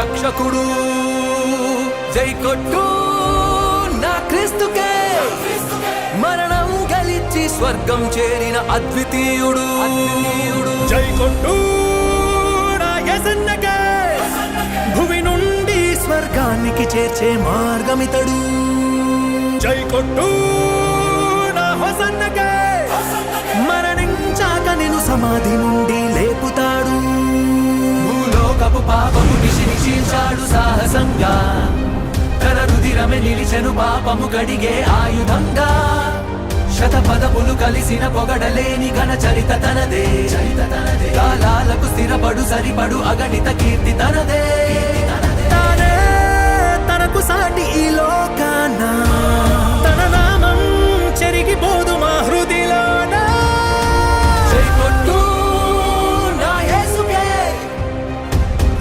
రక్షకుడు. జై కొట్టు నా క్రీస్తుకే, మరణం గెలిచి స్వర్గం చేరిన అద్వితీయుడు. జై కొట్టు నా యేసన్నకే, భువి నుండి స్వర్గానికి చేర్చే మార్గమితడు. జై కొట్టు నా హోసన్నకే, మరణించాక నిన్ను సమాధి నుండి లేపుతాడు. భూలోకపు పాపము నిషించాడు సాహసంగా, తన రుధిరమే నిలిచెను పాపము కడిగే ఆయుధంగా. శతపదములు కలిసిన పొగడలేని ఘన చరిత తనదే. కాలాలకు స్థిరపడు సరిపడు అగణిత కీర్తి తనదే. తానే తనకు సాటి ఈ లోకాన, తన నామం చెరిగిపోదు మా హృదిలోన. జై కొట్టు నా యేసుకే,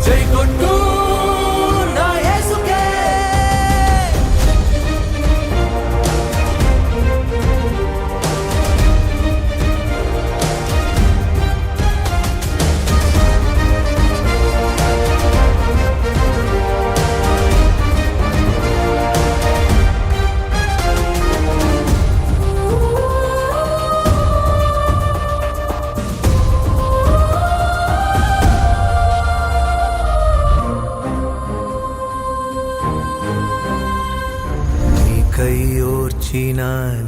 జై కొట్టు నా యేసుకే. నీకై ఓర్చిన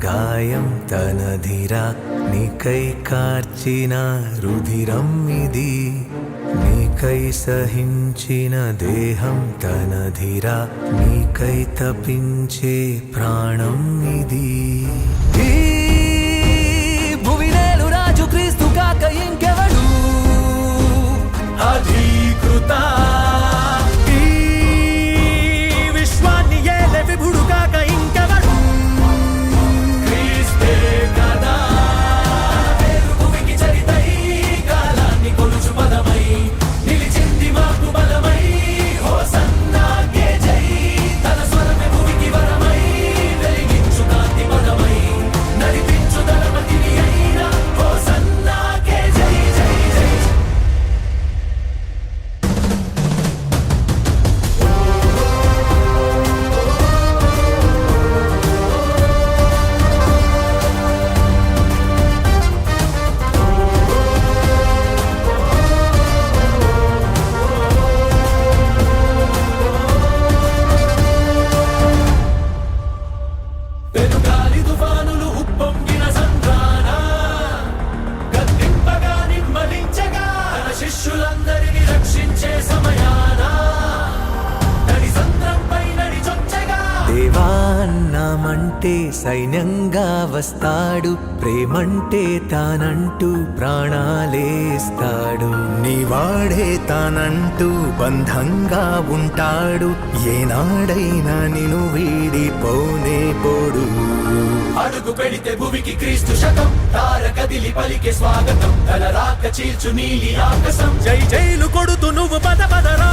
గాయం తనధిరా, నీకై కార్చిన రుధిరం ఇది. నీకై సహించిన దేహం తనధిరా, నీకై తపించే ప్రాణం ఇది. ఈ భువినేలు రాజు క్రీస్తు కాక ఇంకెవడు అధీకృత ఈ విశ్వాన్ని ఏలే విభుడు కాక ఇంకెవడు. క్రీస్తే కదా పేరు భూమికి చరితై, కాలాన్ని కొలుచు పదమై నిలిచింది మాకు బలమై. హోసన్నాకే జై, తన స్వరమే భూమికి వరమై వెలిగించు కాంతి పదమై నడిపించు ధనపతిని అయిన. హోసన్నాకే జై జై జై. పెనుగాలి తుఫానులు ఉప్పొంగిన సంద్రాన, గద్దింపగా నిమ్మలించగా తన శిష్యులందరినీ రక్షించే సమయాన నడి సంద్రంపై నడిచొచ్చగా. దేవాన్నమంటే సైన్యంగా వస్తాడు, ప్రేమంటే తానంటూ ప్రాణాలేస్తాడు. నీవాడే తానంటూ బంధంగా ఉంటాడు, ఏనాడైనా నిన్ను వీడిపోనే పోడు. అడుగు పెడితే భూమికి క్రీస్తు శకం, తార కదిలి పలికే స్వాగతం, తన రాక చీల్చు నీలి ఆకాశం. జై జైలు కొడుతూ నువ్వు పద పదరా.